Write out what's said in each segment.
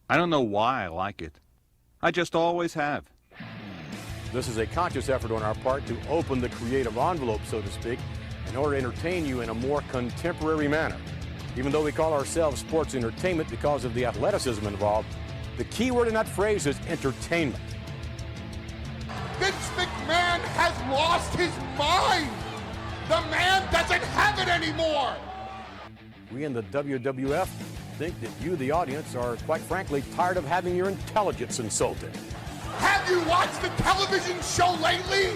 I don't know why I like it. I just always have. This is a conscious effort on our part to open the creative envelope, so to speak, in order to entertain you in a more contemporary manner. Even though we call ourselves sports entertainment because of the athleticism involved, the key word in that phrase is entertainment. Vince McMahon has lost his mind. The man doesn't have it anymore. We in the WWF think that you, the audience, are quite frankly tired of having your intelligence insulted. Have you watched the television show lately?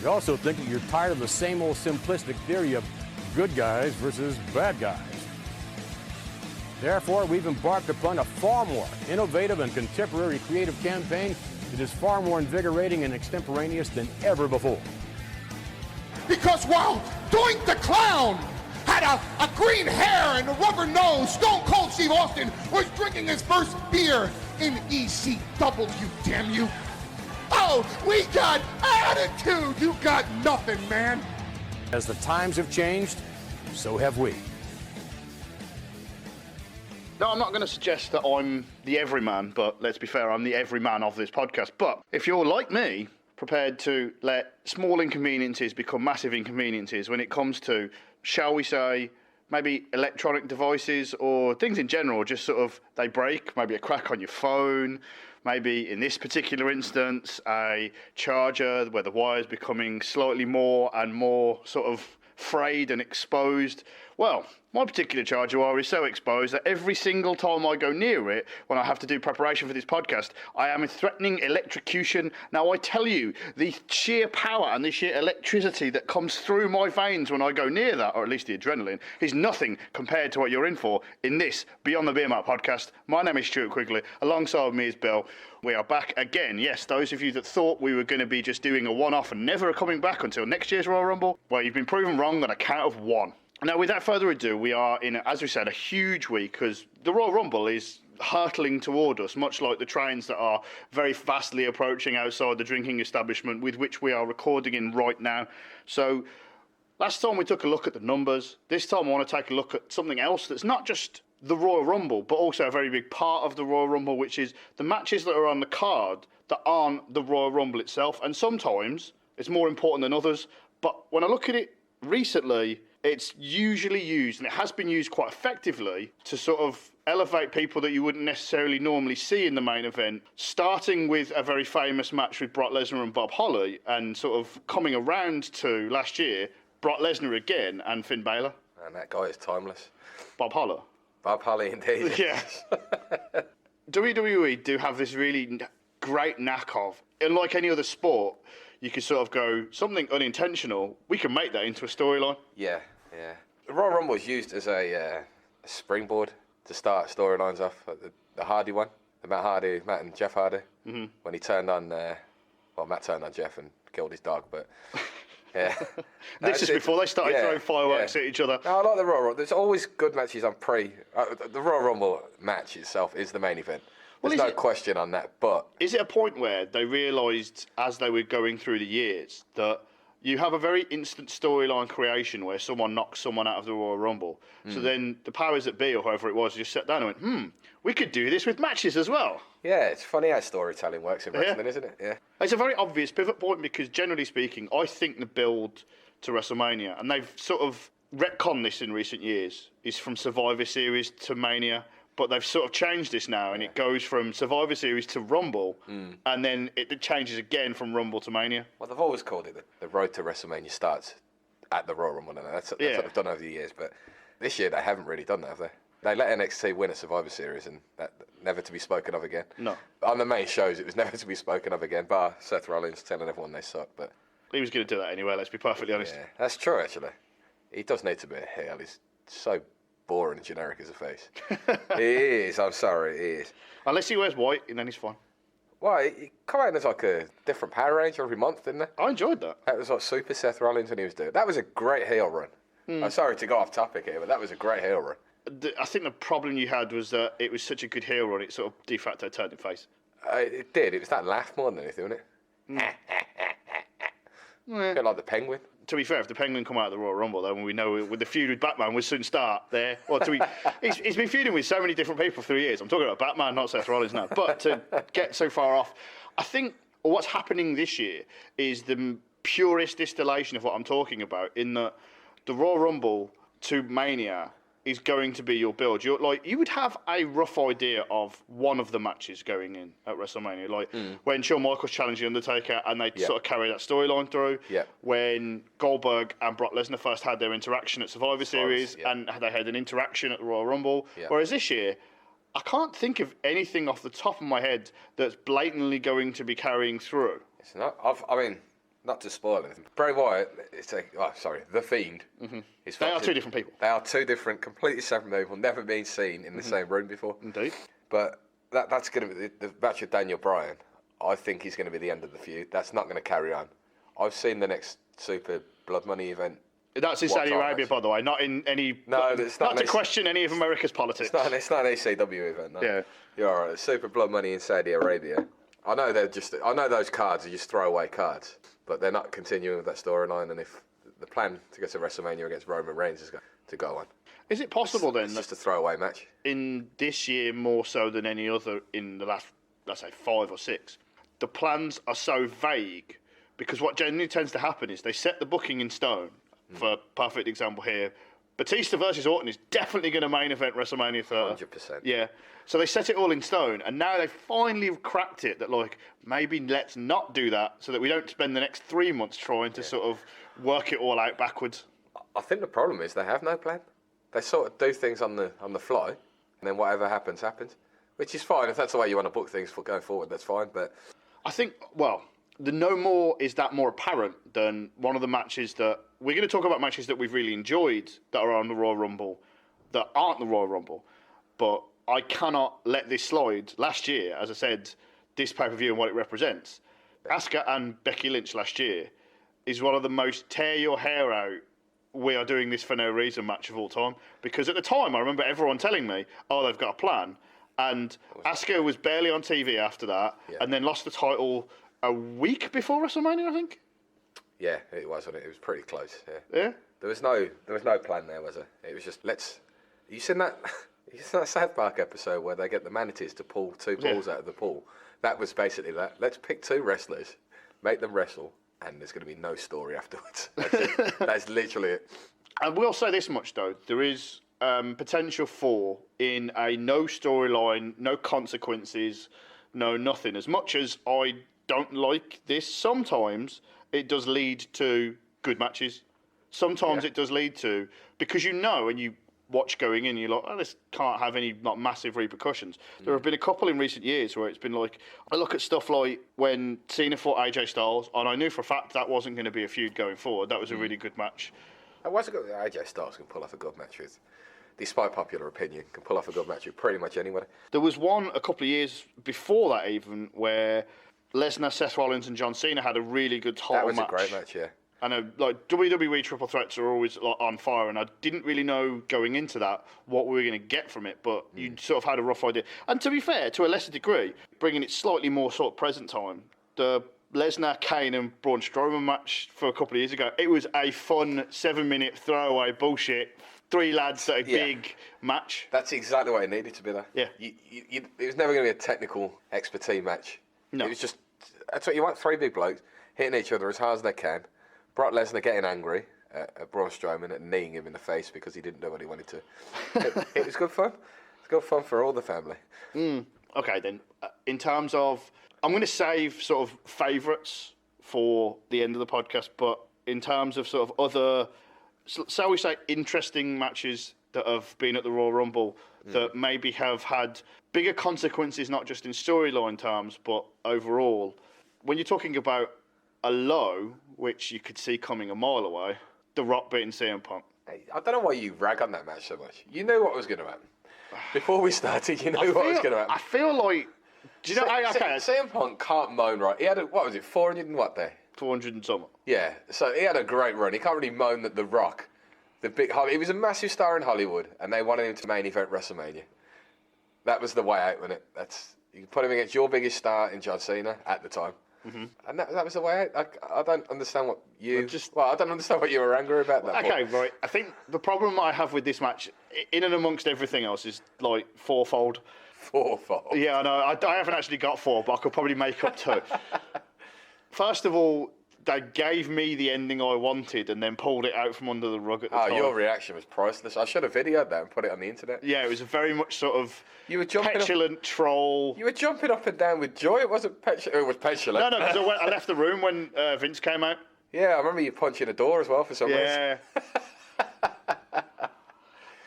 We also think that you're tired of the same old simplistic theory of good guys versus bad guys. Therefore, we've embarked upon a far more innovative and contemporary creative campaign that is far more invigorating and extemporaneous than ever before. Because while Doink the Clown had a green hair and a rubber nose, Stone Cold Steve Austin was drinking his first beer in ECW, damn you. Oh, we got attitude. You got nothing, man. As the times have changed, so have we. No, I'm not going to suggest that I'm the everyman, but let's be fair, I'm the everyman of this podcast. But if you're like me, prepared to let small inconveniences become massive inconveniences when it comes to, shall we say, maybe electronic devices or things in general, just sort of they break, maybe a crack on your phone, maybe in this particular instance, a charger where the wire's becoming slightly more and more sort of frayed and exposed. Well, my particular charger wire is so exposed that every single time I go near it, when I have to do preparation for this podcast, I am threatening electrocution. Now, I tell you, the sheer power and the sheer electricity that comes through my veins when I go near that, or at least the adrenaline, is nothing compared to what you're in for in this Beyond the Beermat podcast. My name is Stuart Quigley. Alongside me is Bill. We are back again. Yes, those of you that thought we were going to be just doing a one-off and never coming back until next year's Royal Rumble, well, you've been proven wrong on a count of one. Now, without further ado, we are in, as we said, a huge week because the Royal Rumble is hurtling toward us, much like the trains that are very fastly approaching outside the drinking establishment with which we are recording in right now. So, last time we took a look at the numbers. This time I want to take a look at something else that's not just the Royal Rumble, but also a very big part of the Royal Rumble, which is the matches that are on the card that aren't the Royal Rumble itself. And sometimes it's more important than others. But when I look at it recently, it's usually used, and it has been used quite effectively, to sort of elevate people that you wouldn't necessarily normally see in the main event, starting with a very famous match with Brock Lesnar and Bob Holly, and sort of coming around to last year, Brock Lesnar again and Finn Balor. And that guy is timeless. Bob Holly. Bob Holly, indeed. Yes. WWE do have this really great knack of, unlike any other sport, you can sort of go, something unintentional, we can make that into a storyline. Yeah. The Royal Rumble was used as a springboard to start storylines off. The Hardy one, the Matt and Jeff Hardy, when he turned on, Matt turned on Jeff and killed his dog, but yeah. This is before they started throwing fireworks at each other. No, I like the Royal Rumble. There's always good matches on the Royal Rumble match itself is the main event. There's no question on that, but... Is it a point where they realised, as they were going through the years, that you have a very instant storyline creation where someone knocks someone out of the Royal Rumble. So then the powers that be, or whoever it was, just sat down and went, we could do this with matches as well. Yeah, it's funny how storytelling works in wrestling, isn't it? Yeah. It's a very obvious pivot point because, generally speaking, I think the build to WrestleMania, and they've sort of retconned this in recent years, is from Survivor Series to Mania. But they've sort of changed this now, and it goes from Survivor Series to Rumble, and then it changes again from Rumble to Mania. Well, they've always called it the road to WrestleMania starts at the Royal Rumble, and that's what they've done over the years. But this year they haven't really done that, have they? They let NXT win a Survivor Series, and that never to be spoken of again. No. On the main shows, it was never to be spoken of again, bar Seth Rollins telling everyone they suck. But he was going to do that anyway, let's be perfectly honest. Yeah, that's true, actually. He does need to be a heel. He's so boring and generic as a face. He is, I'm sorry, he is. Unless he wears white, and then he's fine. Well, he come out as like a different Power Ranger every month, didn't he? I enjoyed that. That was like Super Seth Rollins when he was doing it. That was a great heel run. I'm sorry to go off topic here, but that was a great heel run. I think the problem you had was that it was such a good heel run, it sort of de facto turned him face. It did. It was that laugh more than anything, wasn't it? A bit like the Penguin. to be fair, if the Penguin come out of the Royal Rumble, then we know with the feud with Batman will soon start there. He's been feuding with so many different people for 3 years. I'm talking about Batman, not Seth Rollins now. But to get so far off, I think what's happening this year is the purest distillation of what I'm talking about, in that the Royal Rumble to Mania is going to be your build. You would have a rough idea of one of the matches going in at WrestleMania, when Shawn Michaels challenged The Undertaker and they sort of carry that storyline through. Yeah. When Goldberg and Brock Lesnar first had their interaction at Survivor Series, and they had an interaction at the Royal Rumble. Yeah. Whereas this year, I can't think of anything off the top of my head that's blatantly going to be carrying through. It's not. I mean, not to spoil anything. Bray Wyatt, The Fiend. Mm-hmm. They are two different people. They are two different, completely separate people, never been seen in the same room before. Indeed. But that's going to be the match with Daniel Bryan. I think is going to be the end of the feud. That's not going to carry on. I've seen the next Super Blood Money event. That's in Saudi Arabia, by the way, not in any. No, it's not to question any of America's politics. It's not an ACW event. No. Yeah. You're all right. Super Blood Money in Saudi Arabia. I know those cards are just throwaway cards, but they're not continuing with that storyline. And if the plan to get to WrestleMania against Roman Reigns is to go on, is it possible then? It's just a throwaway match. In this year, more so than any other in the last, let's say, 5 or 6, the plans are so vague because what generally tends to happen is they set the booking in stone. For a perfect example here, Batista versus Orton is definitely going to main event WrestleMania 30. 100%. Yeah. So they set it all in stone, and now they finally have cracked it that, maybe let's not do that so that we don't spend the next 3 months trying to sort of work it all out backwards. I think the problem is they have no plan. They sort of do things on the fly, and then whatever happens, which is fine. If that's the way you want to book things for going forward, that's fine. But I think, the no more is that more apparent than one of the matches that we're going to talk about, matches that we've really enjoyed that are on the Royal Rumble that aren't the Royal Rumble, but I cannot let this slide. Last year, as I said, this pay-per-view and what it represents, Asuka and Becky Lynch last year is one of the most tear your hair out, we are doing this for no reason match of all time, because at the time I remember everyone telling me, they've got a plan, and Asuka was barely on TV after that, and then lost the title a week before WrestleMania, I think. Yeah, it was, wasn't it? It was pretty close. Yeah. There was no plan there, was there? It was just You seen that South Park episode where they get the manatees to pull 2 balls out of the pool? That was basically that. Let's pick 2 wrestlers, make them wrestle, and there's going to be no story afterwards. That's it. That's literally it. I will say this much though: there is potential for, in a no storyline, no consequences, no nothing. As much as I don't like this, sometimes it does lead to good matches. Sometimes it does lead to, because and you watch going in, you're like, this can't have any massive repercussions. There have been a couple in recent years where it's been I look at stuff like when Cena fought AJ Styles, and I knew for a fact that wasn't going to be a feud going forward. That was a really good match. It was a good AJ Styles can pull off a good match with, despite popular opinion, can pull off a good match with pretty much anybody. There was one a couple of years before that even where Lesnar, Seth Rollins, and Jon Cena had a really good title match. That was a great match, yeah. And WWE triple threats are always on fire, and I didn't really know going into that what we were going to get from it, but you sort of had a rough idea. And to be fair, to a lesser degree, bringing it slightly more sort of present time, the Lesnar, Kane, and Braun Strowman match for a couple of years ago, it was a fun 7-minute throwaway bullshit, 3 lads at a big match. That's exactly what it needed to be there. Yeah. It was never going to be a technical expertise match. No. It was just, that's what you want, 3 big blokes hitting each other as hard as they can. Brock Lesnar getting angry at Braun Strowman and kneeing him in the face because he didn't do what he wanted to. It was good fun. It's good fun for all the family. Okay, then. In terms of, I'm going to save sort of favourites for the end of the podcast, but in terms of sort of other, shall we say, interesting matches that have been at the Royal Rumble that maybe have had bigger consequences, not just in storyline terms, but overall. When you're talking about a low, which you could see coming a mile away, The Rock beating CM Punk. I don't know why you rag on that match so much. You knew what was going to happen. Before we started, you knew what was going to happen. I feel like... Do you know... CM Punk can't moan right. He had, 400 and what there? 400 and something. Yeah, so he had a great run. He can't really moan that The Rock, he was a massive star in Hollywood, and they wanted him to main event WrestleMania. That was the way out, wasn't it? You put him against your biggest star in Jon Cena at the time. And that was the way. I don't understand what you. I don't understand what you were angry about. That Okay, right. I think the problem I have with this match, in and amongst everything else, is like fourfold. Fourfold. Yeah, I know. I haven't actually got 4, but I could probably make up 2. First of all, they gave me the ending I wanted and then pulled it out from under the rug at the time. Your reaction was priceless. I should have videoed that and put it on the internet. Yeah, it was a very much sort of You were jumping petulant troll. You were jumping up and down with joy. It wasn't petulant. It was petulant. No, because I left the room when Vince came out. Yeah, I remember you punching a door as well for some reason. Yeah.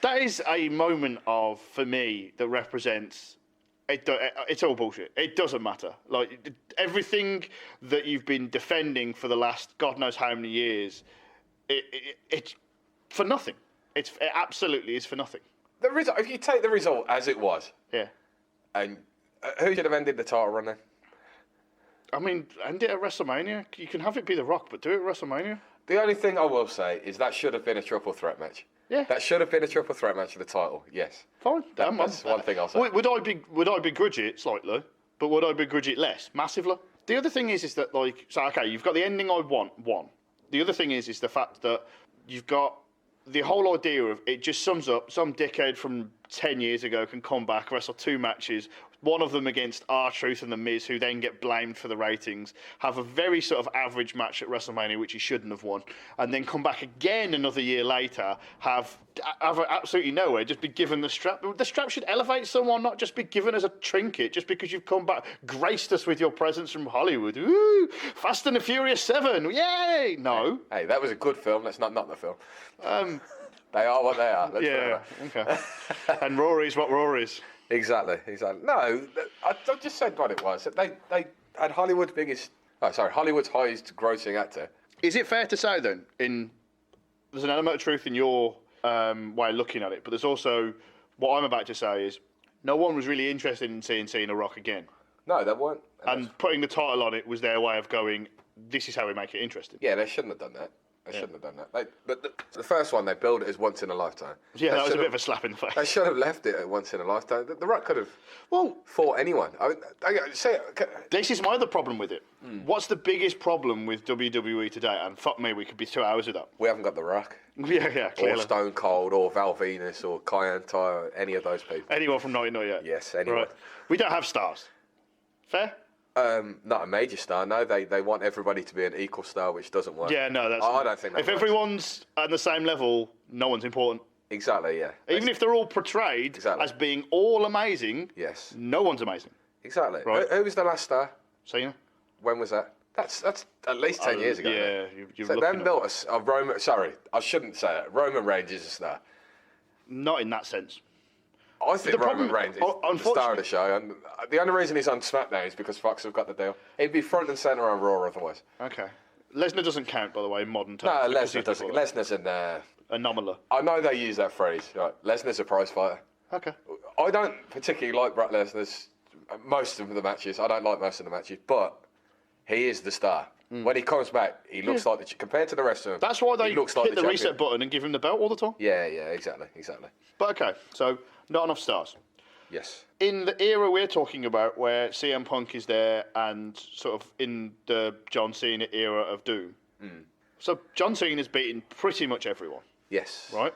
That is a moment for me, that represents... It's all bullshit. It doesn't matter. Like, everything that you've been defending for the last God knows how many years, it's for nothing. It absolutely is for nothing. The result, if you take the result as it was, yeah, and who should have ended the title run then? I mean, end it at WrestleMania. You can have it be The Rock, but do it at WrestleMania. The only thing I will say is that should have been a triple threat match. Yeah, that should have been a triple threat match for the title. Yes, fine. That's one thing I'll say. Would I begrudge it slightly? But would I begrudge it less? Massively. The other thing is that, like, so okay, you've got the ending I want. One. The other thing is the fact that you've got the whole idea of it just sums up some dickhead from 10 years ago can come back, wrestle 2 matches, one of them against R-Truth and The Miz, who then get blamed for the ratings, have a very sort of average match at WrestleMania, which he shouldn't have won, and then come back again another year later, have absolutely nowhere, just be given the strap. The strap should elevate someone, not just be given as a trinket, just because you've come back, graced us with your presence from Hollywood. Ooh, Fast and the Furious 7, yay! No. Hey, that was a good film. Let's not the film. They are what they are. Yeah, okay. And Rory's what Rory's. Exactly. No, I just said what it was. They had Hollywood's highest grossing actor. Is it fair to say then, there's an element of truth in your way of looking at it, but there's also, what I'm about to say is, no one was really interested in seeing Cena Rock again. No, they weren't. And putting the title on it was their way of going, this is how we make it interesting. Yeah, they shouldn't have done that. They shouldn't have done that. But the first one, they billed it as once in a lifetime. Yeah, that was a bit of a slap in the face. They should have left it at once in a lifetime. The Rock could have fought anyone. This is my other problem with it. What's the biggest problem with WWE today? And fuck me, we could be 2 hours with that. We haven't got The Rock. Yeah, clearly. Or Stone Cold, or Val Venus, or Kyan Tai, or any of those people. Anyone from 1998? Yes, anyone. Right. We don't have stars. Fair? Not a major star, no. They want everybody to be an equal star, which doesn't work. Yeah, no, that's... I don't think that If works. everyone's at the same level, no one's important. Exactly, yeah. Even if they're all portrayed as being all amazing, yes, no one's amazing. Exactly. Right. Who was the last star? Cena. When was that? That's at least 10 years ago. Yeah, you're so looking then built a Roman... Sorry, I shouldn't say it. Roman Reigns is a star. Not in that sense. I think Roman Reigns is the star of the show, and the only reason he's on SmackDown is because Fox have got the deal. He'd be front and centre on Raw otherwise. Okay. Lesnar doesn't count, by the way, in modern No, terms. Lesnar doesn't. Lesnar's an... anomaly. I know they use that phrase. Right? Lesnar's a prize fighter. Okay. I don't particularly like Brock Lesnar's... Most of the matches. I don't like most of the matches, but he is the star. When he comes back, he looks like the... Compared to the rest of them, that's why they hit the reset champion. button and give him the belt all the time. Yeah, exactly. But okay, so not enough stars. Yes. In the era we're talking about, where CM Punk is there and sort of in the Jon Cena era of Doom, so Jon Cena's beaten pretty much everyone. Yes. Right?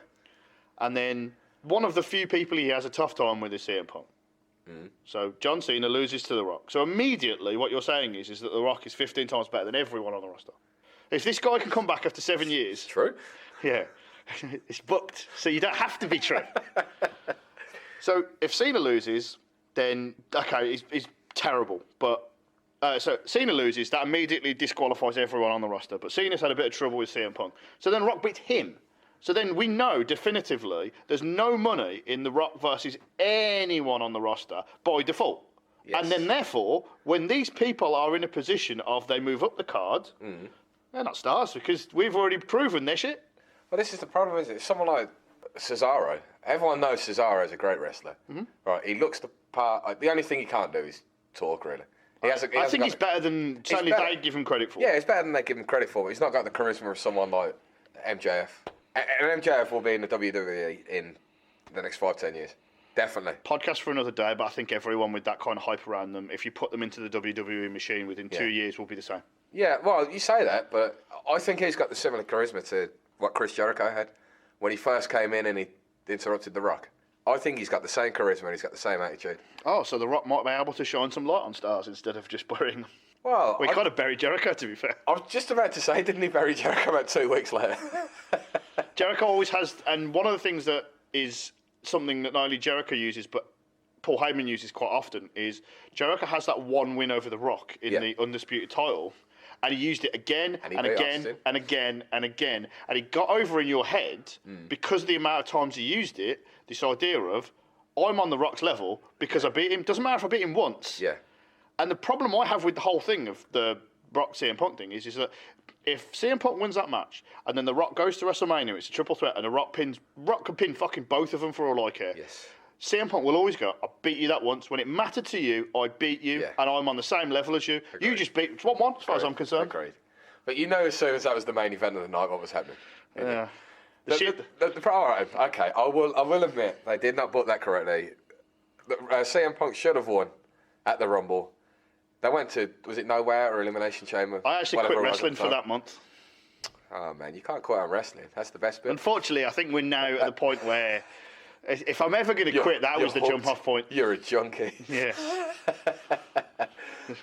And then one of the few people he has a tough time with is CM Punk. So Jon Cena loses to The Rock. So immediately what you're saying is that The Rock is 15 times better than everyone on the roster. If this guy can come back after 7 years... True. Yeah. It's booked. So you don't have to be true. So if Cena loses, then, okay, he's terrible. But, so Cena loses, that immediately disqualifies everyone on the roster. But Cena's had a bit of trouble with CM Punk. So then Rock beats him. So then we know definitively there's no money in The Rock versus anyone on the roster by default. Yes. And then therefore, when these people are in a position of they move up the card, they're not stars because we've already proven their shit. Well, this is the problem, isn't it? Someone like Cesaro, everyone knows Cesaro is a great wrestler. Right? He looks the part. The only thing he can't do is talk, really. I think he's better than certainly they give him credit for. Yeah, he's better than they give him credit for, but he's not got the charisma of someone like MJF. And MJF will be in the WWE in the next 5-10 years. Definitely. Podcast for another day, but I think everyone with that kind of hype around them, if you put them into the WWE machine within 2 years, will be the same. Yeah, well, you say that, but I think he's got the similar charisma to what Chris Jericho had when he first came in and he interrupted The Rock. I think he's got the same charisma and he's got the same attitude. Oh, so The Rock might be able to shine some light on stars instead of just burying them. Well, we kind of buried Jericho, to be fair. I was just about to say, didn't he bury Jericho about 2 weeks later? Jericho always has, and one of the things that is something that not only Jericho uses, but Paul Heyman uses quite often, is Jericho has that one win over The Rock in the Undisputed title, and he used it again and again and again and again, and he got over in your head, because of the amount of times he used it, this idea of, I'm on The Rock's level because I beat him. Doesn't matter if I beat him once. Yeah. And the problem I have with the whole thing of the Rock CM Punk thing is that if CM Punk wins that match and then The Rock goes to WrestleMania, it's a triple threat, and Rock can pin fucking both of them for all I care. Yes. CM Punk will always go, I beat you that once. When it mattered to you, I beat you, and I'm on the same level as you. Agreed. You just beat, it's 1-1 as far as I'm concerned. Agreed. But you know, as soon as that was the main event of the night, what was happening. Yeah. All right, okay, I will admit, they did not book that correctly. CM Punk should have won at the Rumble. They went to, was it No Way Out or Elimination Chamber? I actually quit wrestling for that month. Oh, man, you can't quit on wrestling. That's the best bit. Unfortunately, I think we're now at the point where if I'm ever going to quit, that was the jump-off point. You're a junkie. Yeah.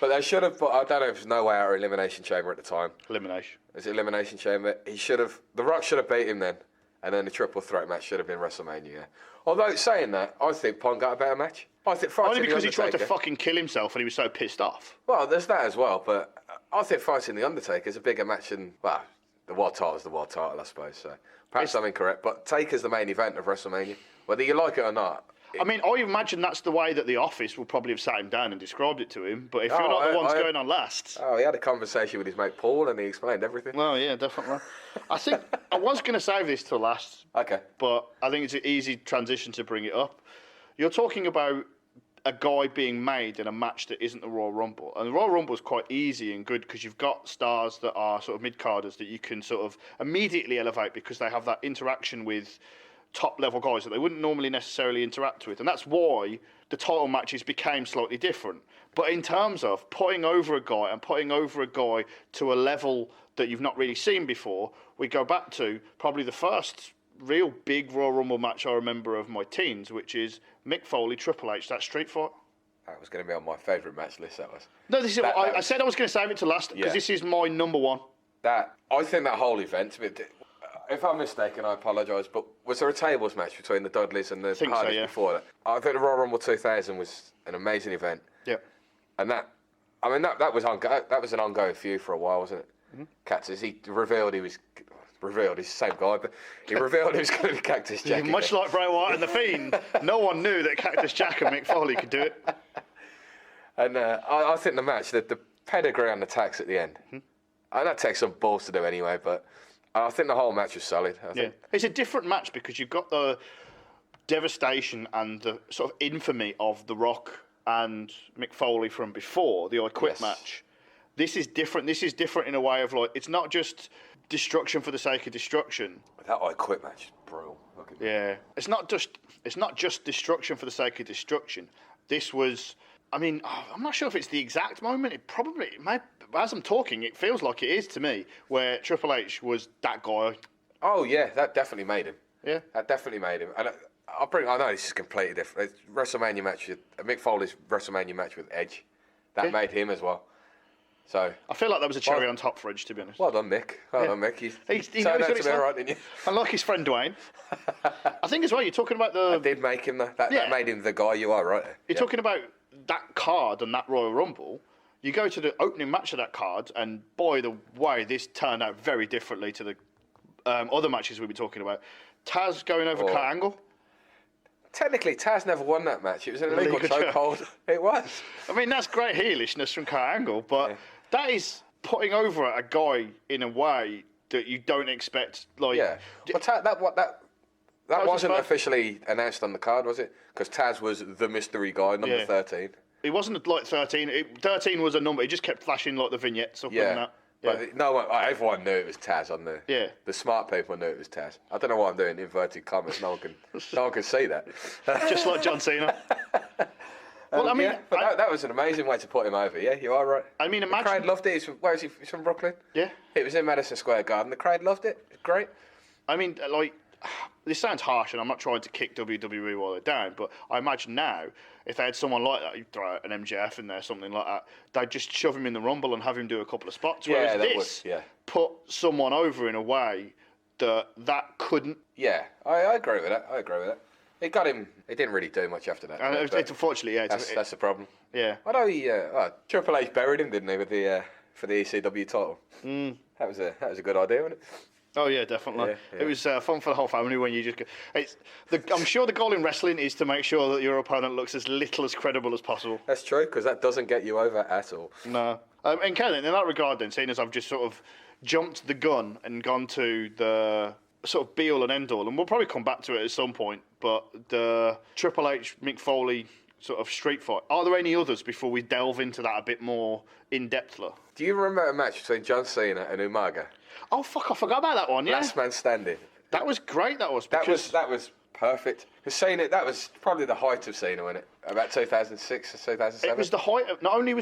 But they should have, I don't know if it was No Way Out or Elimination Chamber at the time. Elimination. Is it Elimination Chamber? The Rock should have beat him then. And then the triple threat match should have been WrestleMania. Yeah. Although, saying that, I think Punk got a better match. I think only because he tried to fucking kill himself and he was so pissed off. Well, there's that as well, but I think fighting The Undertaker is a bigger match than, well, the world title is the world title, I suppose. So perhaps I'm incorrect, but Taker's the main event of WrestleMania, whether you like it or not. I mean, I imagine that's the way that The Office will probably have sat him down and described it to him, but if you're not the ones going on last... Oh, he had a conversation with his mate Paul and he explained everything. Well, yeah, definitely. I think I was going to save this till last. Okay. But I think it's an easy transition to bring it up. You're talking about a guy being made in a match that isn't the Royal Rumble. And the Royal Rumble is quite easy and good because you've got stars that are sort of mid-carders that you can sort of immediately elevate because they have that interaction with top-level guys that they wouldn't normally necessarily interact with. And that's why the title matches became slightly different. But in terms of putting over a guy and putting over a guy to a level that you've not really seen before, we go back to probably the first real big Royal Rumble match I remember of my teens, which is Mick Foley, Triple H, that street fight. That was going to be on my favourite match list, that was. No, this is. I said I was going to save it to last because this is my number one. I think that whole event, if I'm mistaken, I apologise, but was there a tables match between the Dudleys and the Hardys before that? I think the Royal Rumble 2000 was an amazing event. Yeah. And that was an ongoing feud for a while, wasn't it? Mm-hmm. Cactus, he revealed he's the same guy, but he revealed he was going to be Cactus Jack. Much like Bray Wyatt and The Fiend, no one knew that Cactus Jack and Mick Foley could do it. And I think the match, the pedigree on the tax at the end, and that takes some balls to do anyway, but I think the whole match was solid. I think. It's a different match because you've got the devastation and the sort of infamy of The Rock and Mick Foley from before, the I Quit match. This is different. This is different in a way of like, it's not just destruction for the sake of destruction. That I Quit match is brutal. It's not just destruction for the sake of destruction. This was, I mean, I'm not sure if it's the exact moment. It may, as I'm talking, it feels like it is to me, where Triple H was that guy. Oh yeah, that definitely made him. Yeah, that definitely made him. And I know this is completely different. It's WrestleMania match, Mick Foley's WrestleMania match with Edge, that made him as well. So I feel like that was a cherry on top for Edge, to be honest. Well done, Mick. Well done, Mick. He knows what it's like. Right, didn't you? I like his friend Dwayne. I think as well, you're talking about That did make him that made him the guy you are, right? You're talking about that card and that Royal Rumble. You go to the opening match of that card, and boy, the way this turned out very differently to the other matches we've been talking about. Taz going over Kurt Angle. Technically, Taz never won that match. It was an illegal chokehold. It was. I mean, that's great heelishness from Kurt Angle, but that is putting over a guy in a way that you don't expect. Like, but that wasn't officially announced on the card, was it? Because Taz was the mystery guy, number 13. It wasn't like 13. 13 was a number. It just kept flashing like the vignettes up and that. But no one, everyone knew it was Taz on the. Yeah. The smart people knew it was Taz. I don't know why I'm doing inverted commas. No one can see that. Just like Jon Cena. Well, I mean, that was an amazing way to put him over. Yeah, you are right. I mean, imagine the crowd loved it. Where is he? He's from Brooklyn. Yeah. It was in Madison Square Garden. The crowd loved it. It's great. I mean, like, this sounds harsh, and I'm not trying to kick WWE while they're down, but I imagine now, if they had someone like that, you'd throw an MJF in there, something like that, they'd just shove him in the Rumble and have him do a couple of spots. Whereas this put someone over in a way that couldn't. Yeah, I agree with that. It got him. It didn't really do much after that. It's unfortunately, that's the problem. Yeah. I know Triple H buried him, didn't he, with the for the ECW title? That was a good idea, wasn't it? Oh yeah, definitely. Yeah. It was fun for the whole family when you just go. I'm sure the goal in wrestling is to make sure that your opponent looks as little as credible as possible. That's true, because that doesn't get you over at all. No. And Kane, in that regard, then, seeing as I've just sort of jumped the gun and gone to the sort of be-all and end-all, and we'll probably come back to it at some point, but the Triple H Mick Foley sort of street fight. Are there any others before we delve into that a bit more in-depth? Do you remember a match between Jon Cena and Umaga? Oh, fuck, I forgot about that one, yeah. Last man standing. That was great, that was. That was perfect. Because Cena, that was probably the height of Cena, wasn't it? About 2006 or 2007? It was the height of, not only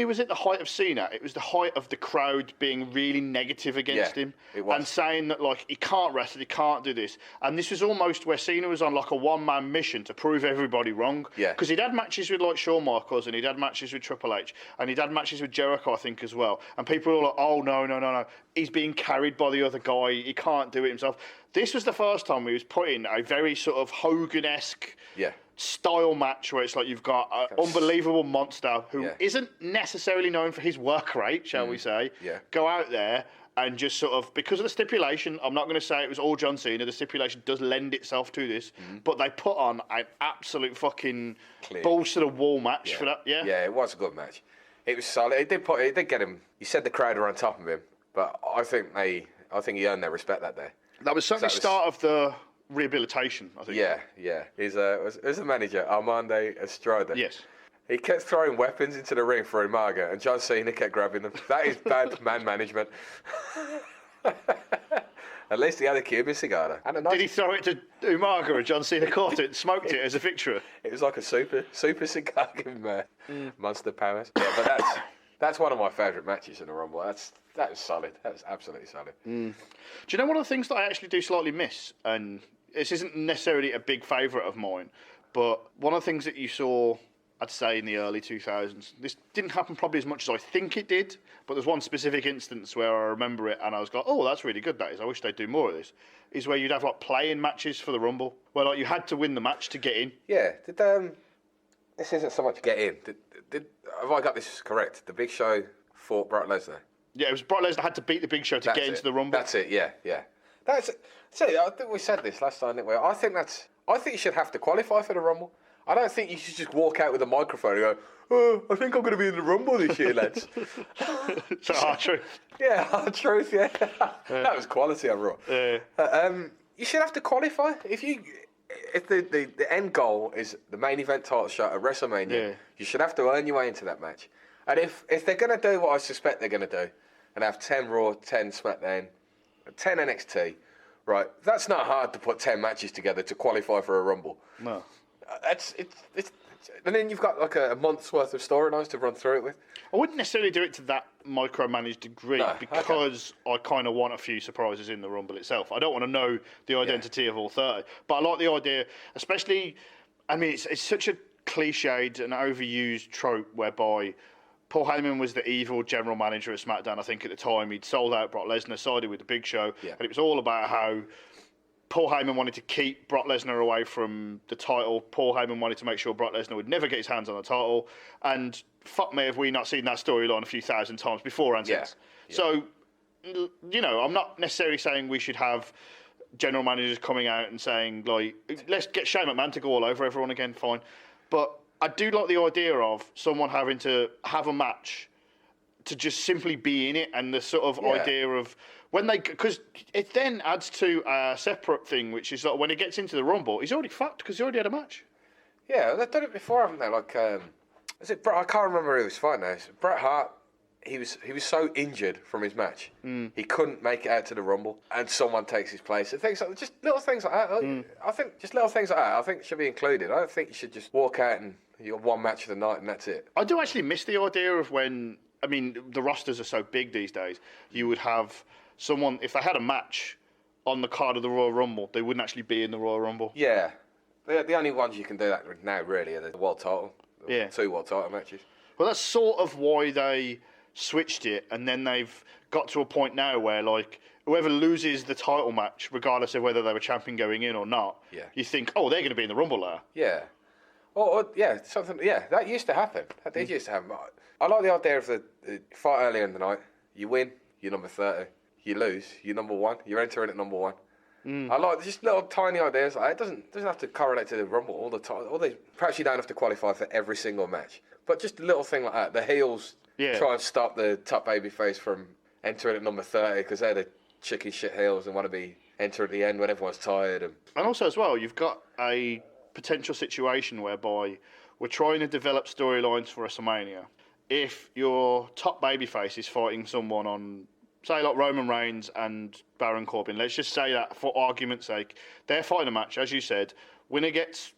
was it the height of Cena, it was the height of the crowd being really negative against him. It was. And saying that, like, he can't wrestle, he can't do this. And this was almost where Cena was on, like, a one-man mission to prove everybody wrong. Yeah. Because he'd had matches with, like, Shawn Michaels, and he'd had matches with Triple H, and he'd had matches with Jericho, I think, as well. And people were like, oh, no. He's being carried by the other guy. He can't do it himself. This was the first time he was put in a very sort of Hogan-esque style match where it's like you've got an unbelievable monster who isn't necessarily known for his work rate, shall we say, go out there and just sort of, because of the stipulation, I'm not going to say it was all Jon Cena, the stipulation does lend itself to this, but they put on an absolute fucking balls to the wall match for that, Yeah, it was a good match. It was solid. It did get him. You said the crowd were on top of him, but I think he earned their respect that day. That was certainly the start of the rehabilitation, I think. Yeah. He's a manager, Armando Estrada. Yes. He kept throwing weapons into the ring for Umaga, and Jon Cena kept grabbing them. That is bad man management. At least he had a Cuban cigar. Did he throw it to Umaga, or Jon Cena caught it and smoked it as a victory? It was like a super cigar giving monster powers. Yeah, but that's one of my favourite matches in the Rumble. That was solid. That was absolutely solid. Do you know one of the things that I actually do slightly miss, and this isn't necessarily a big favourite of mine, but one of the things that you saw, I'd say, in the early 2000s, this didn't happen probably as much as I think it did, but there's one specific instance where I remember it and I was like, oh, that's really good, that is. I wish they'd do more of this. Is where you'd have like play-in matches for the Rumble, where like you had to win the match to get in. Yeah. This isn't so much get in. Have I got this correct? The Big Show fought Brock Lesnar. Yeah, it was Brock Lesnar had to beat the Big Show to get into the Rumble. That's it. Yeah. I think we said this last time, didn't we? I think you should have to qualify for the Rumble. I don't think you should just walk out with a microphone and go, oh, I think I'm going to be in the Rumble this year, lads. So hard truth. Yeah, hard truth, yeah. That was quality overall. You should have to qualify. If the end goal is the main event title shot at WrestleMania, you should have to earn your way into that match. And if they're going to do what I suspect they're going to do, and have 10 Raw, 10 SmackDown, 10 NXT, right, that's not hard to put 10 matches together to qualify for a Rumble. No. And then you've got like a month's worth of storylines to run through it with. I wouldn't necessarily do it to that micromanaged degree because I kind of want a few surprises in the Rumble itself. I don't want to know the identity of all 30. But I like the idea, especially, I mean, it's such a cliched and overused trope whereby Paul Heyman was the evil general manager at SmackDown, I think, at the time. He'd sold out Brock Lesnar, sided with the Big Show, and it was all about how Paul Heyman wanted to keep Brock Lesnar away from the title. Paul Heyman wanted to make sure Brock Lesnar would never get his hands on the title. And fuck me, have we not seen that storyline a few thousand times before and since. So, you know, I'm not necessarily saying we should have general managers coming out and saying, like, let's get Shane McMahon to go all over everyone again, fine. But I do like the idea of someone having to have a match to just simply be in it, and the sort of idea of when they, because it then adds to a separate thing, which is that when he gets into the Rumble, he's already fucked because he already had a match. Yeah, they've done it before, haven't they? Like, is it? I can't remember who he was fighting now. Bret Hart. he was so injured from his match. He couldn't make it out to the Rumble, and someone takes his place. And things like, just little things like that. I think just little things like that. I think should be included. I don't think you should just walk out and you got one match of the night and that's it. I do actually miss the idea of when, I mean, the rosters are so big these days. You would have someone, if they had a match on the card of the Royal Rumble, they wouldn't actually be in the Royal Rumble. Yeah. The only ones you can do that with now really are the world title. Yeah. 2 world title matches. Well, that's sort of why they switched it, and then they've got to a point now where, like, whoever loses the title match, regardless of whether they were champion going in or not, you think, oh, they're going to be in the Rumble there. Yeah. That used to happen. That did used to happen. I like the idea of the fight earlier in the night. You win, you're number 30. You lose, you're number 1. You're entering at number 1. I like just little tiny ideas. Like, it doesn't have to correlate to the Rumble all the time. Perhaps you don't have to qualify for every single match, but just a little thing like that. The heels try and stop the top babyface from entering at number 30 because they're the chicken shit heels and want to be enter at the end when everyone's tired. And also as well, you've got a potential situation whereby we're trying to develop storylines for WrestleMania. If your top babyface is fighting someone on, say, like Roman Reigns and Baron Corbin, let's just say that for argument's sake, they're fighting a match, as you said, winner gets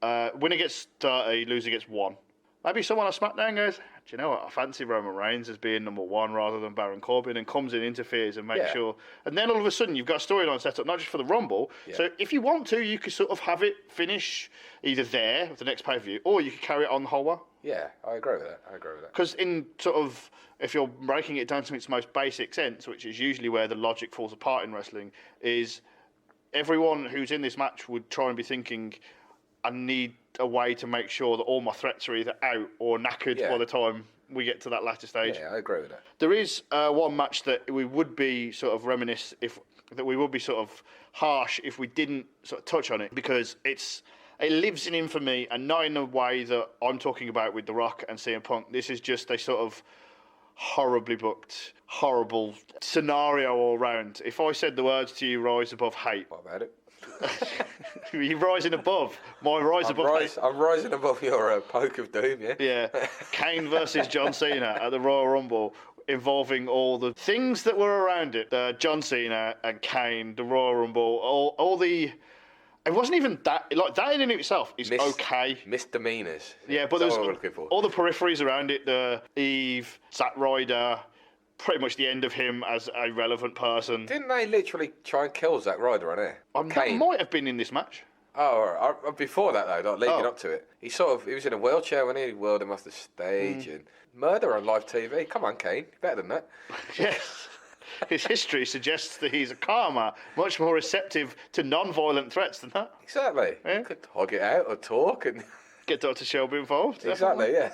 30, loser gets 1. Maybe someone on SmackDown goes, do you know what, I fancy Roman Reigns as being number 1 rather than Baron Corbin, and comes in, interferes and makes sure. And then all of a sudden you've got a storyline set up, not just for the Rumble. Yeah. So if you want to, you could sort of have it finish either there with the next pay-per-view, or you could carry it on the whole way. Yeah, I agree with that. Because in sort of, if you're breaking it down to its most basic sense, which is usually where the logic falls apart in wrestling, is everyone who's in this match would try and be thinking, I need a way to make sure that all my threats are either out or knackered by the time we get to that latter stage. Yeah, I agree with that. There is one match that we would be sort of harsh if we didn't sort of touch on it, because it lives in infamy, and not in a way that I'm talking about with The Rock and CM Punk. This is just a sort of horribly booked, horrible scenario all round. If I said the words to you, rise above hate. What about it? You're rising above. My rise above hate. I'm rising above your poke of doom, yeah? Yeah. Kane versus Jon Cena at the Royal Rumble, involving all the things that were around it. Jon Cena and Kane, the Royal Rumble, all the... It wasn't even that... Like, that in and of itself is okay. Misdemeanors. Yeah, but there's all the peripheries around it. The Eve, Zack Ryder... Pretty much the end of him as a relevant person. Didn't they literally try and kill Zack Ryder on air? That might have been in this match. Oh, before that though, leading up to it, he was in a wheelchair when he wheeled him off the stage and murder on live TV. Come on, Kane, better than that. Yes. His history suggests that he's a calmer, much more receptive to non-violent threats than that. Exactly. Yeah. You could hug it out or talk and get Dr. Shelby involved. Exactly. Yeah.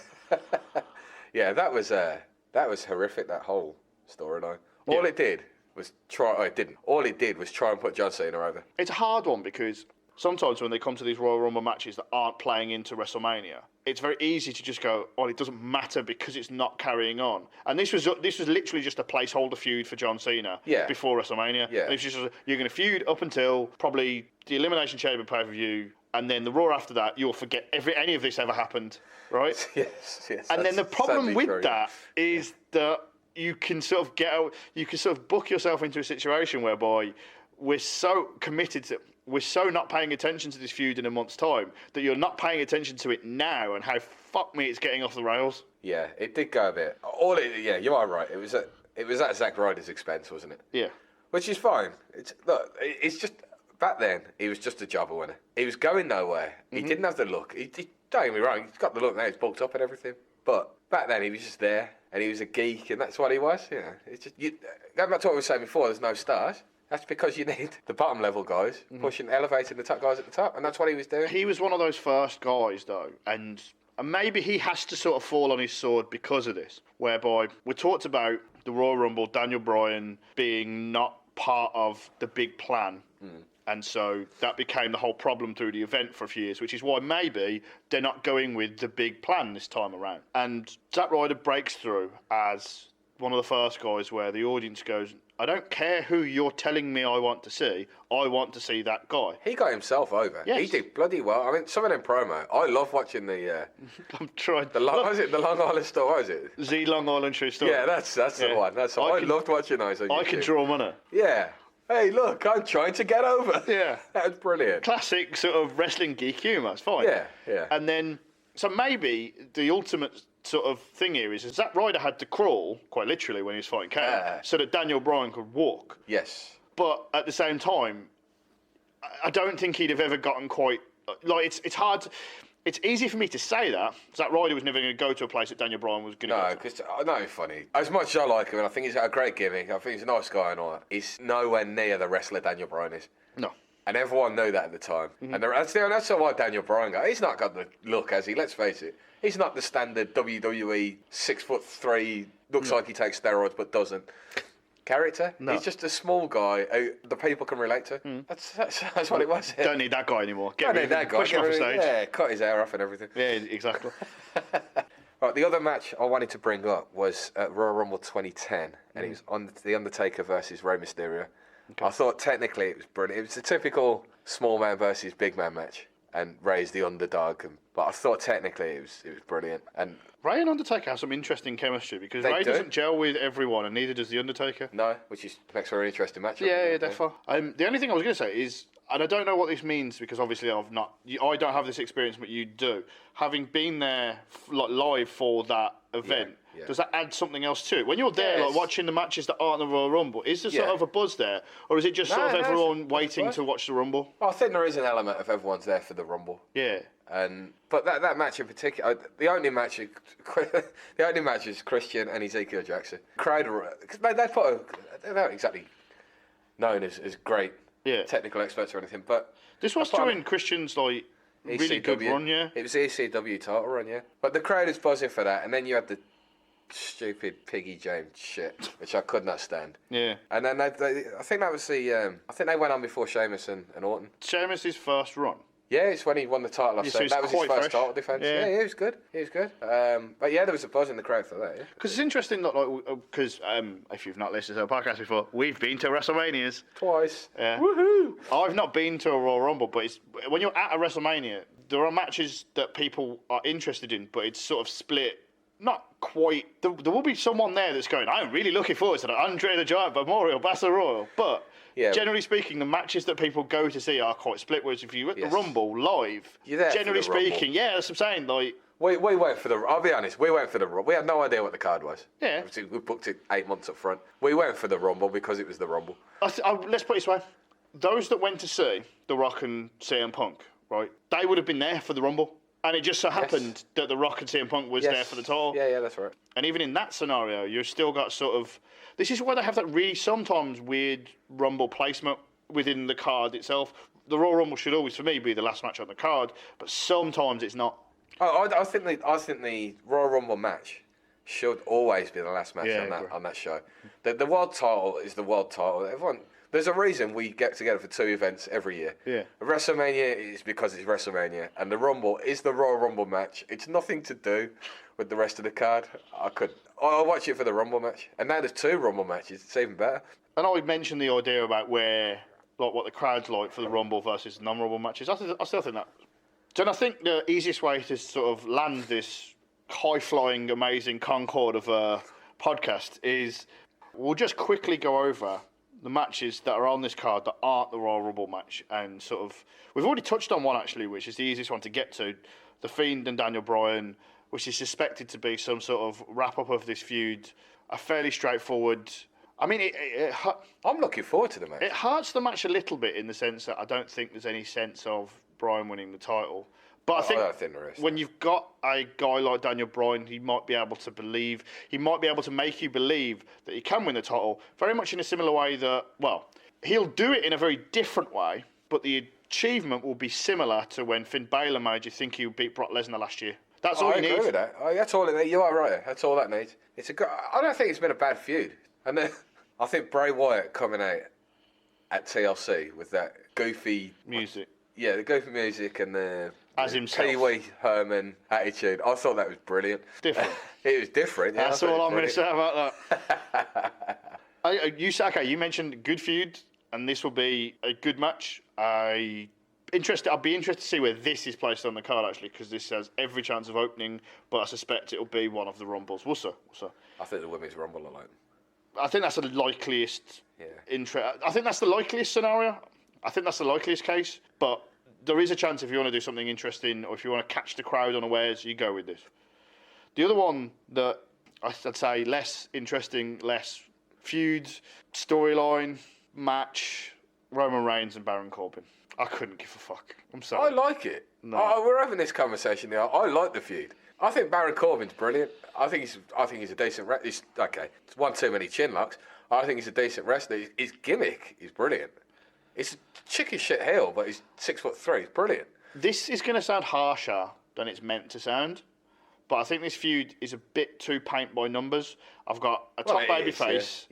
Yeah, that was horrific, that whole storyline. All it did was try... Oh, it didn't. All it did was try and put Jon Cena over. It's a hard one because sometimes when they come to these Royal Rumble matches that aren't playing into WrestleMania, it's very easy to just go, oh, it doesn't matter because it's not carrying on. And this was literally just a placeholder feud for Jon Cena before WrestleMania. Yeah. And it's just, you're going to feud up until probably the Elimination Chamber pay-per-view, and then the Raw after that, you'll forget any of this ever happened, right? Yes. And then the problem with that is that you can sort of book yourself into a situation whereby we're so committed to, we're so not paying attention to this feud in a month's time that you're not paying attention to it now, and how fuck me it's getting off the rails. Yeah, it did go a bit. You are right. It was at Zack Ryder's expense, wasn't it? Yeah. Which is fine. It's just back then he was just a jobber winner. He was going nowhere. He didn't have the look. Don't get me wrong. He's got the look now. He's bulked up and everything. But back then he was just there, and he was a geek, and that's what he was. You know, it's just going back to what we were saying before. There's no stars. That's because you need the bottom level guys elevating the top guys at the top, and that's what he was doing. He was one of those first guys, though, and maybe he has to sort of fall on his sword because of this, whereby we talked about the Royal Rumble, Daniel Bryan being not part of the big plan. And so that became the whole problem through the event for a few years, which is why maybe they're not going with the big plan this time around. And Zack Ryder breaks through as one of the first guys where the audience goes, I don't care who you're telling me I want to see. I want to see that guy. He got himself over. Yes. He did bloody well. I mean, some of them promo. I love watching the. I'm trying. The Long Island store? What is it? The Long Island True Story. Yeah, that's the one. I loved watching those. I can draw money. Yeah. Hey, look, I'm trying to get over. Yeah. That was brilliant. Classic sort of wrestling geek humour. It's fine. Yeah. And then, so maybe the ultimate sort of thing here is Zack Ryder had to crawl, quite literally, when he was fighting Kane, so that Daniel Bryan could walk. Yes. But at the same time, I don't think he'd have ever gotten quite... Like, it's hard... It's easy for me to say that. Zack Ryder was never going to go to a place that Daniel Bryan was going to go to. No, because I know he's funny. As much as I like him, and I think he's got a great gimmick, I think he's a nice guy and all that, he's nowhere near the wrestler Daniel Bryan is. No. And everyone knew that at the time. Mm-hmm. And that's why Daniel Bryan got. He's not got the look, has he? Let's face it. He's not the standard WWE 6'3", looks like he takes steroids but doesn't. Character. No. He's just a small guy who the people can relate to. That's what it was. Don't need that guy anymore. Don't need that guy. Push him off the stage. Yeah, cut his hair off and everything. Yeah, exactly. Right, the other match I wanted to bring up was at Royal Rumble 2010, and it was on The Undertaker versus Rey Mysterio. Okay. I thought technically it was brilliant. It was a typical small man versus big man match, and Rey's the underdog. But I thought technically it was brilliant. And Rey and Undertaker have some interesting chemistry because Rey doesn't gel with everyone, and neither does the Undertaker. No, which makes for a very interesting match. Yeah, definitely. The only thing I was going to say is, and I don't know what this means because obviously I don't have this experience, but you do. Having been there live for that event, does that add something else to it? When you're there, like watching the matches that aren't the Royal Rumble, is there sort of a buzz there, or is it just sort of everyone waiting to watch the Rumble? Well, I think there is an element of everyone's there for the Rumble. Yeah. But that match in particular, the only match is Christian and Ezekiel Jackson. Crowd, they're not exactly known as great technical experts or anything, but this was during Christian's really good run, It was the ECW title run, But the crowd is buzzing for that, and then you had the stupid Piggy James shit, which I could not stand. Yeah. And then I think that was I think they went on before Sheamus and Orton. Sheamus' first run. Yeah, it's when he won the title. So that was his first title defence. Yeah, he was good. But yeah, there was a buzz in the crowd for that. Yeah. Because it's interesting, because if you've not listened to our podcast before, we've been to WrestleManias twice. Yeah. Woohoo! I've not been to a Royal Rumble, but when you're at a WrestleMania, there are matches that people are interested in, but it's sort of split. Not quite. There will be someone there that's going, I'm really looking forward to the Andre the Giant Memorial Battle Royal, but. Yeah. Generally speaking, the matches that people go to see are quite split. Whereas if you're at the Rumble live, generally speaking, that's what I'm saying. We went for the. I'll be honest, we went for the. We had no idea what the card was. Yeah. Obviously, we booked it 8 months up front. We went for the Rumble because it was the Rumble. Let's put it this way: those that went to see The Rock and CM Punk, right? They would have been there for the Rumble, and it just so happened that The Rock and CM Punk was there for the title. Yeah, that's right. And even in that scenario, you've still got sort of. This is why they have that really sometimes weird Rumble placement within the card itself. The Royal Rumble should always, for me, be the last match on the card, but sometimes it's not. I think the Royal Rumble match should always be the last match on that show. The world title is the world title. There's a reason we get together for 2 events every year. Yeah. WrestleMania is because it's WrestleMania, and the Rumble is the Royal Rumble match. It's nothing to do with the rest of the card. I'll watch it for the Rumble match. And now there's 2 Rumble matches. It's even better. And I mentioned the idea about what the crowd's like for the Rumble versus non-Rumble matches. I still think that. So I think the easiest way to sort of land this high-flying, amazing Concorde of a podcast is we'll just quickly go over the matches that are on this card that aren't the Royal Rumble match, and sort of we've already touched on one actually, which is the easiest one to get to, The Fiend and Daniel Bryan, which is suspected to be some sort of wrap-up of this feud, a fairly straightforward. I mean, I'm looking forward to the match. It hurts the match a little bit in the sense that I don't think there's any sense of Bryan winning the title. But I think there is. When you've got a guy like Daniel Bryan, he might be able to make you believe that he can win the title, very much in a similar way that, he'll do it in a very different way, but the achievement will be similar to when Finn Balor made you think he would beat Brock Lesnar last year. That's all you need. I agree with that. That's all it needs. You are right. That's all that needs. I don't think it's been a bad feud. And then I think Bray Wyatt coming out at TLC with that goofy music. Yeah, the goofy music and the himself. Pee Wee Herman attitude. I thought that was brilliant. Different. It was different. Yeah, That's all I'm going to say about that. You mentioned good feud, and this will be a good match. I'll be interested to see where this is placed on the card, actually, because this has every chance of opening, but I suspect it'll be one of the Rumbles. We'll see. I think the Women's Rumble alone. I think that's the likeliest. Yeah. I think that's the likeliest scenario. I think that's the likeliest case, but there is a chance if you want to do something interesting or if you want to catch the crowd unawares, you go with this. The other one that I'd say less interesting, less feuds, storyline, match, Roman Reigns and Baron Corbin. I couldn't give a fuck. I'm sorry. I like it. No. We're having this conversation now. I like the feud. I think Baron Corbin's brilliant. I think he's a decent wrestler. He's okay. It's one too many chin locks. I think he's a decent wrestler. His gimmick is brilliant. It's a chicken shit heel, but he's 6'3". It's brilliant. This is going to sound harsher than it's meant to sound, but I think this feud is a bit too paint by numbers. I've got a top baby face,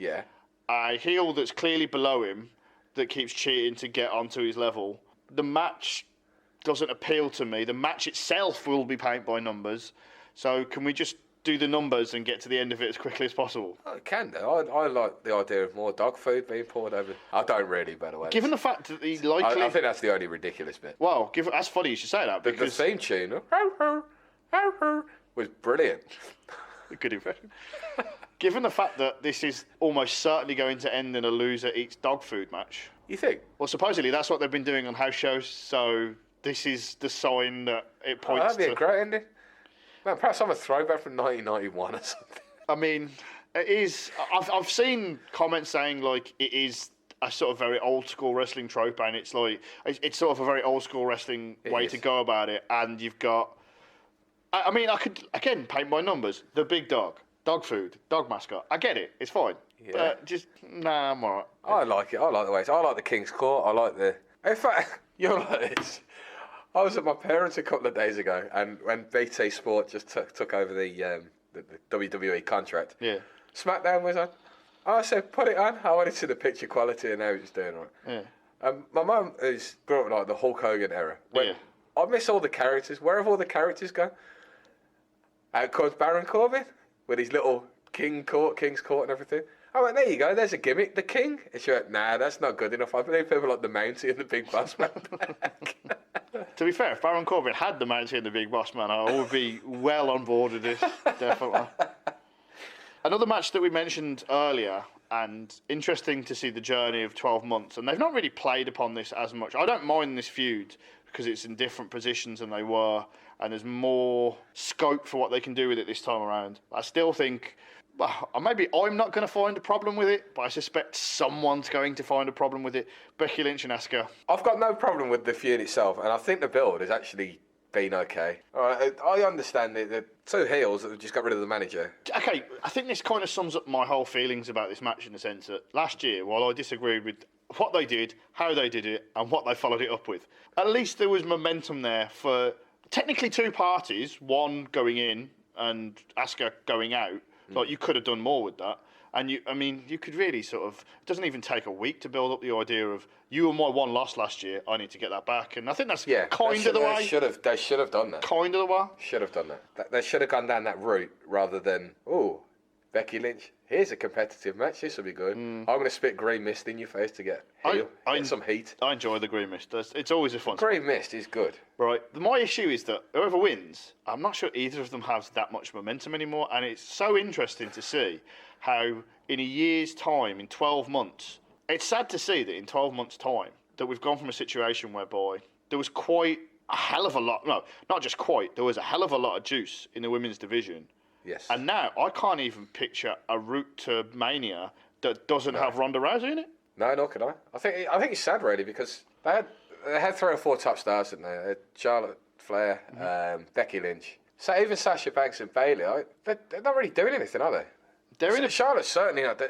a heel that's clearly below him that keeps cheating to get onto his level. The match doesn't appeal to me. The match itself will be paint by numbers. So can we just do the numbers and get to the end of it as quickly as possible? I can do. I like the idea of more dog food being poured over. I don't really, by the way. Given the fact that he's likely... I think that's the only ridiculous bit. Well, that's funny you should say that, because... The theme tune was brilliant. Good impression. Given the fact that this is almost certainly going to end in a loser eats dog food match... You think? Well, supposedly that's what they've been doing on house shows, so this is the sign that it points to... That'd be a great ending. Man, perhaps I'm a throwback from 1991 or something. I mean, it is... I've seen comments saying, like, it is a sort of very old-school wrestling trope, and it's like... It's sort of a very old-school wrestling way to go about it, and you've got... I mean, I could, again, paint by numbers. The big dog, dog food, dog mascot. I get it. It's fine. Yeah. Nah, I'm all right. I like it. I like the way I like the King's Court. I like the... In fact, you're like this. I was at my parents' a couple of days ago, and when BT Sport just took over the WWE contract, SmackDown was on. I said, put it on. I wanted to see the picture quality and how it was doing right. Yeah. My mum is brought up like the Hulk Hogan era. I miss all the characters. Where have all the characters gone? Out comes Baron Corbin with his little King's Court and everything. I went, there you go, there's a gimmick, the King. And she went, nah, that's not good enough. I believe people like the Mountie and the Big Boss Man back. To be fair, if Baron Corbin had the Mountie and the Big Boss Man, I would be well on board with this, definitely. Another match that we mentioned earlier, and interesting to see the journey of 12 months, and they've not really played upon this as much. I don't mind this feud because it's in different positions than they were, and there's more scope for what they can do with it this time around. I still think... Well, maybe I'm not going to find a problem with it, but I suspect someone's going to find a problem with it. Becky Lynch and Asuka. I've got no problem with the feud itself, and I think the build has actually been okay. All right, I understand the two heels that have just got rid of the manager. Okay, I think this kind of sums up my whole feelings about this match in the sense that last year, while I disagreed with what they did, how they did it, and what they followed it up with, at least there was momentum there for technically two parties, one going in and Asuka going out. Like, you could have done more with that. And, you could really sort of... It doesn't even take a week to build up the idea of, you and my one loss last year, I need to get that back. And I think that's kind of the way... They should have done that. Kind of the way. Should have done that. They should have gone down that route rather than, Becky Lynch, here's a competitive match, this will be good. I'm going to spit green mist in your face to get some heat. I enjoy the green mist. It's always a fun Green mist is good. Right. My issue is that whoever wins, I'm not sure either of them has that much momentum anymore, and it's so interesting to see how in a year's time, in 12 months, it's sad to see that in 12 months' time, that we've gone from a situation whereby there was quite a hell of a lot, no, not just quite, there was a hell of a lot of juice in the women's division. Yes. And now I can't even picture a route to Mania that doesn't have Ronda Rousey in it. No, nor can I. I think it's sad really because they had 3 or 4 top stars, didn't they? They had Charlotte Flair, Becky Lynch. So even Sasha Banks and Bayley, they're not really doing anything, are they? Charlotte's certainly not.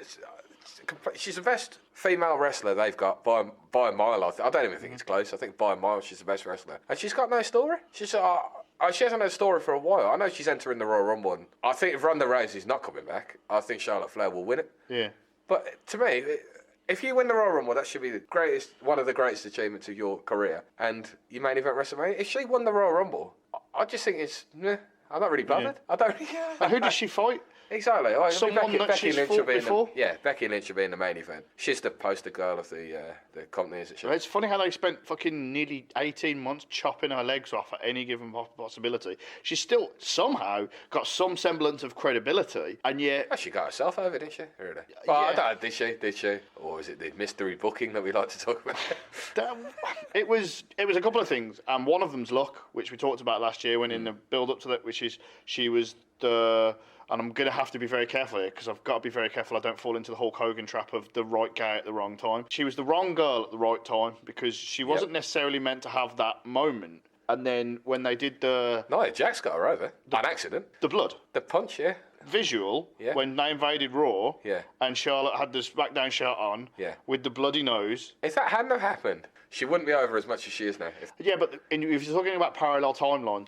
She's the best female wrestler they've got by a mile. I don't even think it's close. I think by a mile she's the best wrestler, and she's got no story. She hasn't had a story for a while. I know she's entering the Royal Rumble. And I think if Ronda Rousey's not coming back, I think Charlotte Flair will win it. Yeah. But to me, if you win the Royal Rumble, that should be one of the greatest achievements of your career. And you main event WrestleMania. If she won the Royal Rumble, I just think I'm not really bothered. I don't. And who does she fight? Exactly. Oh, Someone that Becky she's Lynch fought will be before? Becky Lynch will be in the main event. She's the poster girl of the company, isn't she? It's funny how they spent fucking nearly 18 months chopping her legs off at any given possibility. She's still somehow got some semblance of credibility, and yet... Oh, she got herself over, didn't she? Really? Well, I don't know, did she? Did she? Or is it the mystery booking that we like to talk about? It was a couple of things, and one of them's luck, which we talked about last year when in the build-up to that, which is she was the... And I'm going to have to be very careful here because I've got to be very careful I don't fall into the Hulk Hogan trap of the right guy at the wrong time. She was the wrong girl at the right time because she wasn't necessarily meant to have that moment. And then when they did the... No, Jack's got her over. By accident. The blood. The punch, yeah. Visual, when they invaded Raw, and Charlotte had the SmackDown shirt on, with the bloody nose. If that hadn't have happened, she wouldn't be over as much as she is now. Yeah, but if you're talking about parallel timeline,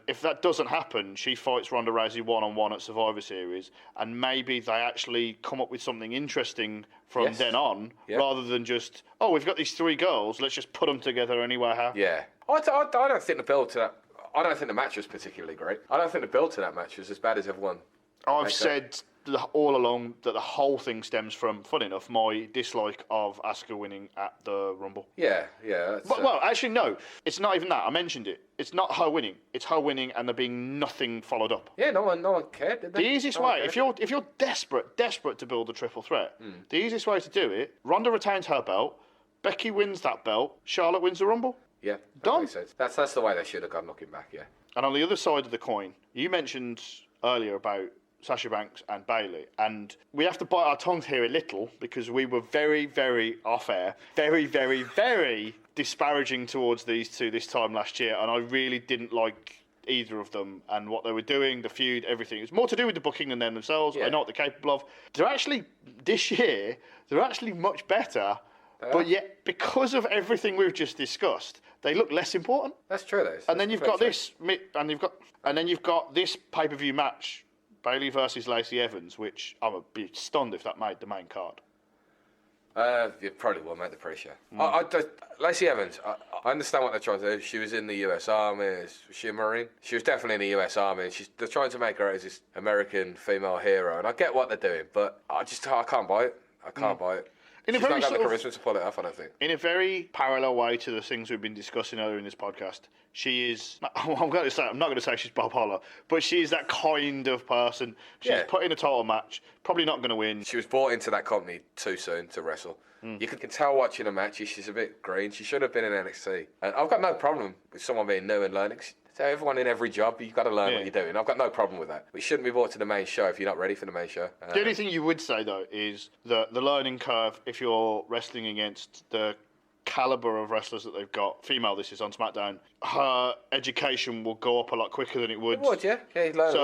if that doesn't happen, she fights Ronda Rousey one-on-one at Survivor Series, and maybe they actually come up with something interesting from then on, rather than just, oh, we've got these three girls, let's just put them together anywhere. Yeah. I don't think the build to that... I don't think the match was particularly great. I don't think the build to that match was as bad as everyone... I've said all along that the whole thing stems from, fun enough, my dislike of Asuka winning at the Rumble. Yeah. Well, actually, no. It's not even that. I mentioned it. It's not her winning. It's her winning and there being nothing followed up. Yeah, no one cared, did they? The easiest way, if you're desperate to build a triple threat, the easiest way to do it, Ronda retains her belt, Becky wins that belt, Charlotte wins the Rumble. Yeah, done. Makes sense. That's the way they should have gone looking back, yeah. And on the other side of the coin, you mentioned earlier about Sasha Banks and Bayley, and we have to bite our tongues here a little because we were very, very off air, very, very, very disparaging towards these two this time last year, and I really didn't like either of them and what they were doing, the feud, everything. It was more to do with the booking than them themselves. I know what they're capable of. They're actually, this year, they're actually much better, but yet because of everything we've just discussed, they look less important. That's true, though. And then you've got this, and then you've got this pay-per-view match. Bayley versus Lacey Evans, which I would be stunned if that made the main card. It probably will make the pre-show. Lacey Evans, I understand what they're trying to do. She was in the US Army. Was she a Marine? She was definitely in the US Army. They're trying to make her as this American female hero, and I get what they're doing, but I can't buy it. I can't buy it. She's not got the charisma to pull it off, I don't think. In a very parallel way to the things we've been discussing earlier in this podcast, she is... I'm not going to say she's Bob Holler, but she is that kind of person. She's put in a title match, probably not going to win. She was brought into that company too soon to wrestle. You can tell watching a match, she's a bit green. She should have been in NXT. And I've got no problem with someone being new and learning. So everyone in every job, you've got to learn what you're doing. I've got no problem with that. We shouldn't be brought to the main show if you're not ready for the main show. The only thing you would say, though, is that the learning curve, if you're wrestling against the calibre of wrestlers that they've got, female this is on SmackDown, her education will go up a lot quicker than it would. It would, yeah. Yeah, you'd learn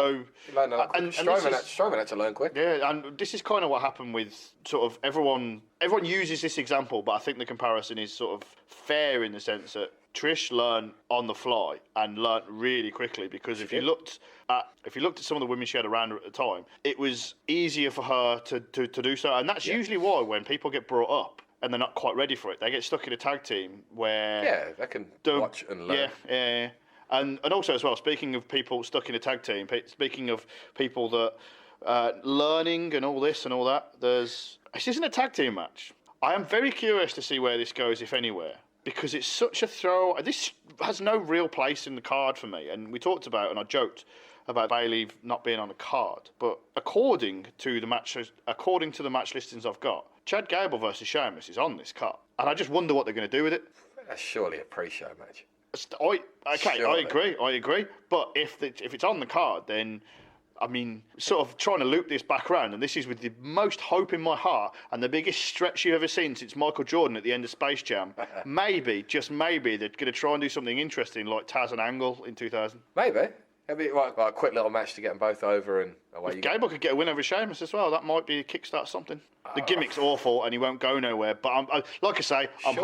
a lot. And Strowman had to learn quick. Yeah, and this is kind of what happened with sort of everyone uses this example, but I think the comparison is sort of fair in the sense that Trish learned on the fly and learned really quickly because if you looked at some of the women she had around her at the time, it was easier for her to do so. And that's usually why when people get brought up and they're not quite ready for it, they get stuck in a tag team where they can watch and learn. Yeah. And also as well, speaking of people stuck in a tag team, speaking of people that learning and all this and all that, this isn't a tag team match. I am very curious to see where this goes, if anywhere. Because it's such a throw. This has no real place in the card for me. And we talked about, and I joked about Bayley not being on the card. But according to the match listings I've got, Chad Gable versus Sheamus is on this card. And I just wonder what they're going to do with it. That's surely a pre-show match. I agree. But if it's on the card, then... I mean, sort of trying to loop this back around, and this is with the most hope in my heart and the biggest stretch you've ever seen since Michael Jordan at the end of Space Jam. Maybe, just maybe, they're going to try and do something interesting like Taz and Angle in 2000. Maybe. Maybe like a quick little match to get them both over and away. If Gable could get a win over Sheamus as well, that might be a kickstart something. The gimmick's awful and he won't go nowhere, but like I say, I'm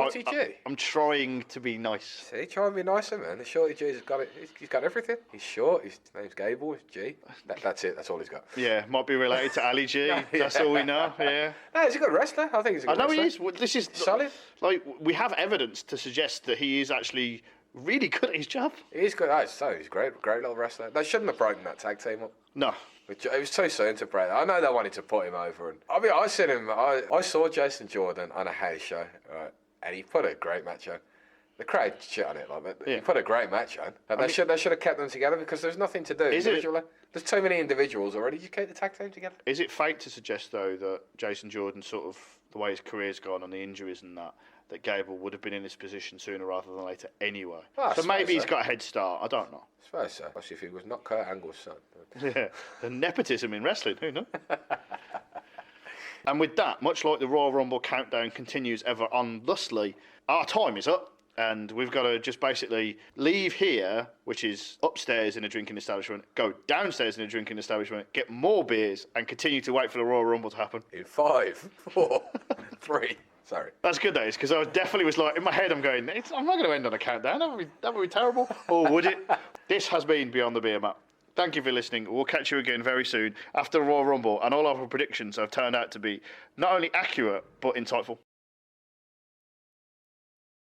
trying to be nice. See, try and be nicer, man. The Shorty G's got it. He's got everything. He's short. His name's Gable. He's G. That's it. That's all he's got. Yeah, might be related to Ali G. That's all we know. Yeah. No, he's a good wrestler. I think he's a good wrestler. I know he is. This is solid. Like we have evidence to suggest that he is actually really good at his job. He's good. Oh, he's great little wrestler. They shouldn't have broken that tag team up. No. It was too soon to break. I know they wanted to put him over. And I mean, I saw Jason Jordan on a house show, right, and he put a great match on. The crowd shit on it, like, but he put a great match on. And they should have kept them together because there's nothing to do individually. There's too many individuals already. You keep the tag team together. Is it fake to suggest, though, that Jason Jordan, sort of the way his career's gone and the injuries and that Gable would have been in this position sooner rather than later anyway? Well, so maybe he's got a head start. I don't know. I suppose so. Especially if he was not Kurt Angle's son. Yeah, the nepotism in wrestling, who knows? And with that, much like the Royal Rumble countdown continues ever on thusly, our time is up. And we've got to just basically leave here, which is upstairs in a drinking establishment, go downstairs in a drinking establishment, get more beers, and continue to wait for the Royal Rumble to happen. In 5, 4, 3. Sorry. That's good, days, because I definitely was like, in my head, I'm going, I'm not going to end on a countdown. That would be terrible. Or would it? This has been Beyond the Beermat. Thank you for listening. We'll catch you again very soon after the Royal Rumble, and all of our predictions have turned out to be not only accurate, but insightful.